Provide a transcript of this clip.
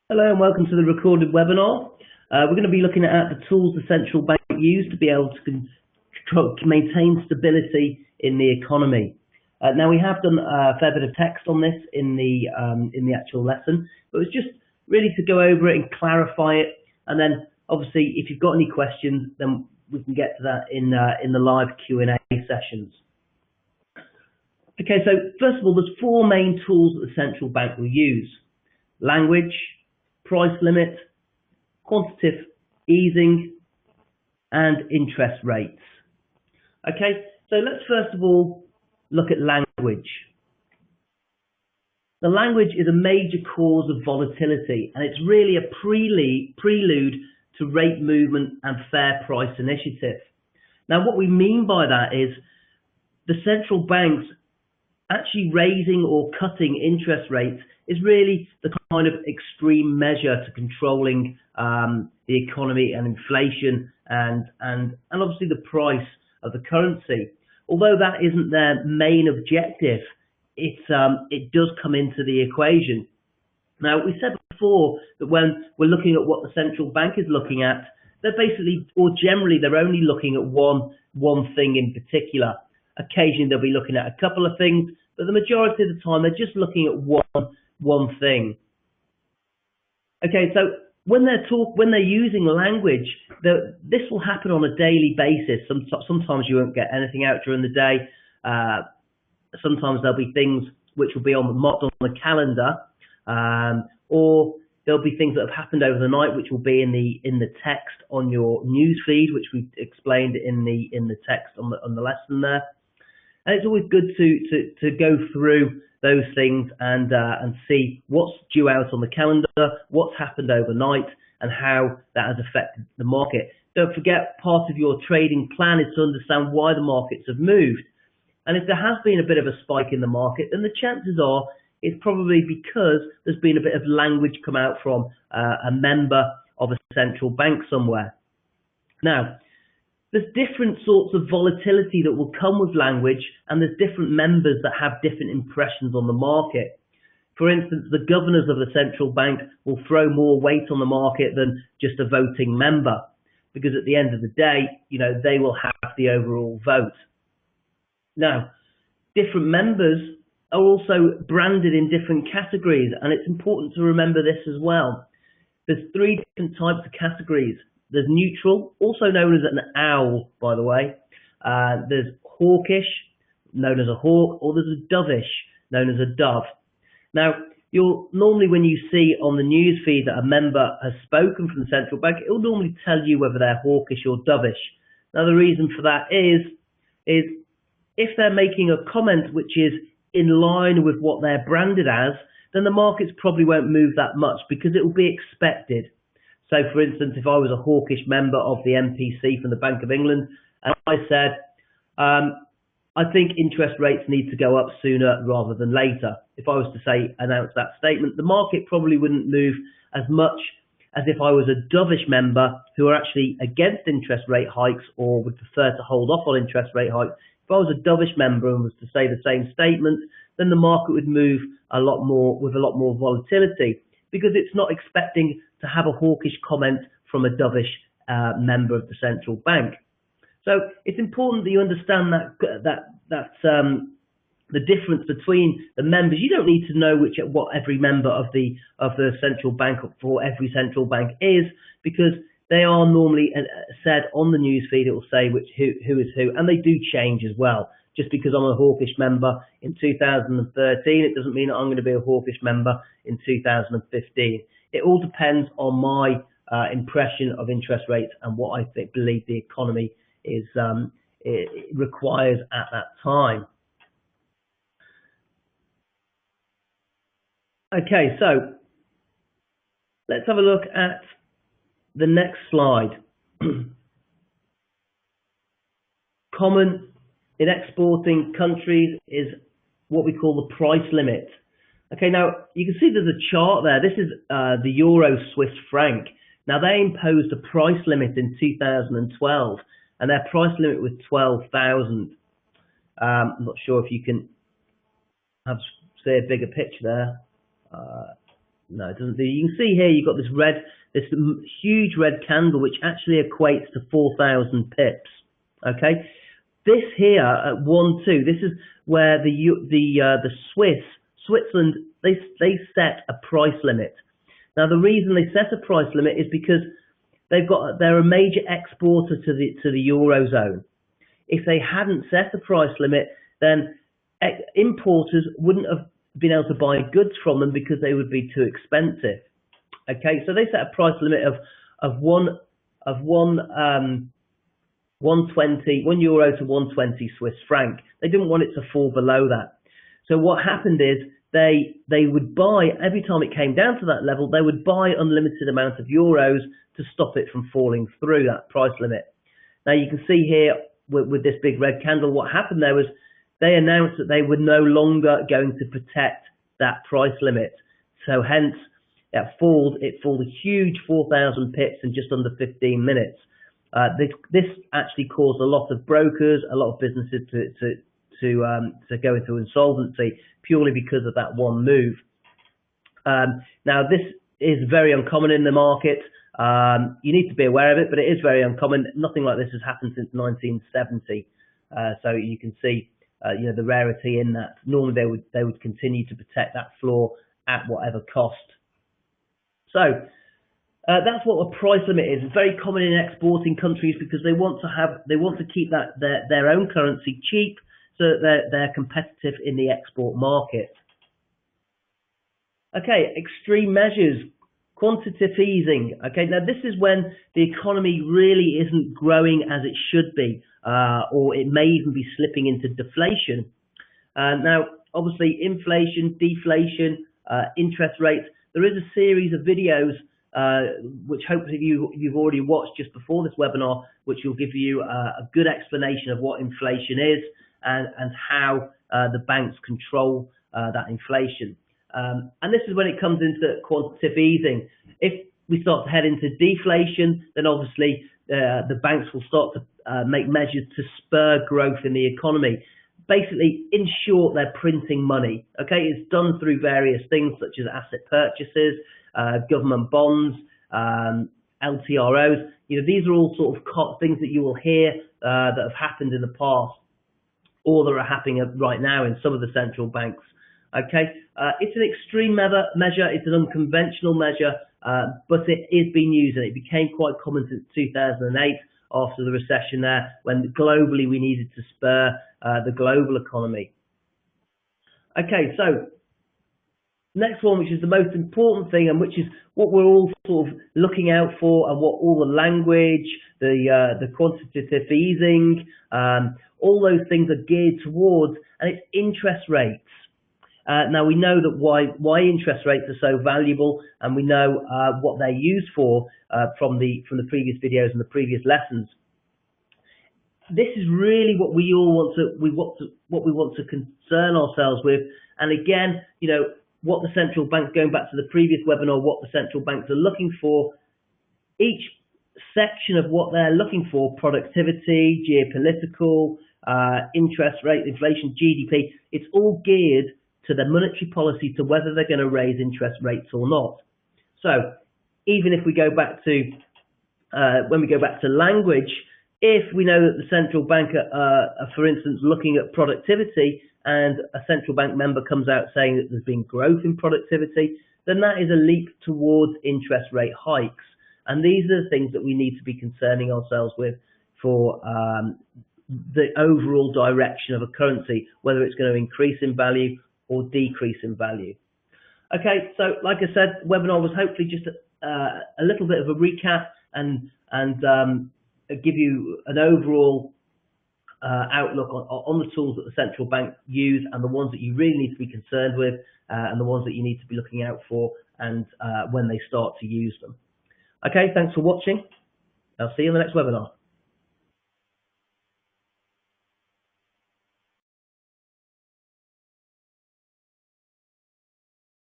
Hello and welcome to the recorded webinar. We're going to be looking at the tools the central bank use to be able to maintain stability in the economy. Now we have done a fair bit of text on this in the actual lesson, but it's just really to go over it and clarify it. And then obviously, if you've got any questions, then we can get to that in the live Q&A sessions. Okay, so first of all, there's four main tools that the central bank will use: language, price limit, quantitative easing, and interest rates. Okay, so let's first of all look at language. The language is a major cause of volatility, and it's really a prelude to rate movement and fair price initiative. Now, what we mean by that is the central banks actually raising or cutting interest rates is really the kind of extreme measure to controlling the economy and inflation and obviously the price of the currency. Although that isn't their main objective, it does come into the equation. Now, we said before that when we're looking at what the central bank is looking at, they're basically, or generally, they're only looking at one thing in particular. Occasionally they'll be looking at a couple of things, but the majority of the time they're just looking at one thing. Okay, so when they're using language, this will happen on a daily basis. Sometimes you won't get anything out during the day. Sometimes there'll be things which will be marked on the calendar, or there'll be things that have happened over the night which will be in the text on your news feed, which we explained in the text on the lesson there. And it's always good to go through those things and see what's due out on the calendar, what's happened overnight, and how that has affected the market. Don't forget, part of your trading plan is to understand why the markets have moved. And if there has been a bit of a spike in the market, then the chances are it's probably because there's been a bit of language come out from a member of a central bank somewhere. Now, there's different sorts of volatility that will come with language, and there's different members that have different impressions on the market. For instance, the governors of the central bank will throw more weight on the market than just a voting member, because at the end of the day, they will have the overall vote. Now, different members are also branded in different categories, and it's important to remember this as well. There's three different types of categories. There's neutral, also known as an owl, by the way. There's hawkish, known as a hawk, or there's a dovish, known as a dove. Now, normally when you see on the news feed that a member has spoken from the central bank, it will normally tell you whether they're hawkish or dovish. Now, the reason for that is if they're making a comment which is in line with what they're branded as, then the markets probably won't move that much because it will be expected. So, for instance, if I was a hawkish member of the MPC from the Bank of England, and I said, I think interest rates need to go up sooner rather than later. If I was to announce that statement, the market probably wouldn't move as much as if I was a dovish member who are actually against interest rate hikes or would prefer to hold off on interest rate hikes. If I was a dovish member and was to say the same statement, then the market would move a lot more with a lot more volatility, because it's not expecting to have a hawkish comment from a dovish member of the central bank. So it's important that you understand that the difference between the members. You don't need to know what every member of the central bank for every central bank is, because they are normally said on the news feed. It will say who is who, and they do change as well. Just because I'm a hawkish member in 2013, it doesn't mean that I'm going to be a hawkish member in 2015. It all depends on my impression of interest rates and what I believe the economy it requires at that time. Okay, so let's have a look at the next slide. Common in exporting countries is what we call the price limit. Okay, now you can see there's a chart there. This is the Euro Swiss franc. Now they imposed a price limit in 2012, and their price limit was 12,000. I'm not sure if you can see a bigger picture there. No, it doesn't do. You can see here you've got this huge red candle, which actually equates to 4,000 pips. Okay, this here at 1-2, this is where the Switzerland, they set a price limit. Now the reason they set a price limit is because they're a major exporter to the Eurozone. If they hadn't set a price limit, then importers wouldn't have been able to buy goods from them because they would be too expensive. Okay, so they set a price limit of 120, €1 to 120 Swiss franc. They didn't want it to fall below that. So what happened is they would buy, every time it came down to that level, they would buy unlimited amount of euros to stop it from falling through that price limit. Now you can see here with this big red candle, what happened there was they announced that they were no longer going to protect that price limit. So hence it fooled a huge 4,000 pips in just under 15 minutes. This actually caused a lot of brokers, a lot of businesses to go into insolvency purely because of that one move. Now this is very uncommon in the market. You need to be aware of it, but it is very uncommon. Nothing like this has happened since 1970. So you can see the rarity in that. Normally they would continue to protect that floor at whatever cost. So that's what a price limit is. It's very common in exporting countries because they want to keep their own currency cheap so that they're competitive in the export market. Okay, extreme measures, quantitative easing. Okay, now this is when the economy really isn't growing as it should be, or it may even be slipping into deflation. Now, obviously, inflation, deflation, interest rates. There is a series of videos which hopefully you've already watched just before this webinar, which will give you a good explanation of what inflation is and how the banks control that inflation. And this is when it comes into quantitative easing. If we start to head into deflation, then obviously the banks will start to make measures to spur growth in the economy. Basically, in short, they're printing money. Okay, it's done through various things such as asset purchases, government bonds, LTROs. These are all sort of things that you will hear that have happened in the past, or that are happening right now in some of the central banks. Okay, it's an extreme measure. It's an unconventional measure, but it is being used, and it became quite common since 2008 after the recession there, when globally we needed to spur the global economy. Okay, so next one, which is the most important thing, and which is what we're all sort of looking out for, and what all the language, the quantitative easing, all those things are geared towards, and it's interest rates. Now we know that why interest rates are so valuable, and we know what they're used for from the previous videos and the previous lessons. This is really what we want to concern ourselves with. And again, what the central banks, going back to the previous webinar, what the central banks are looking for. Each section of what they're looking for: productivity, geopolitical, interest rate, inflation, GDP. It's all geared to the monetary policy, to whether they're going to raise interest rates or not. So even if we go back to when we go back to language, if we know that the central bank are, for instance, looking at productivity, and a central bank member comes out saying that there's been growth in productivity, then that is a leap towards interest rate hikes. And these are the things that we need to be concerning ourselves with for the overall direction of a currency, whether it's going to increase in value or decrease in value. Okay, so like I said, the webinar was hopefully just a little bit of a recap and give you an overall outlook on the tools that the central bank use, and the ones that you really need to be concerned with, and the ones that you need to be looking out for, and when they start to use them. Okay, thanks for watching. I'll see you in the next webinar.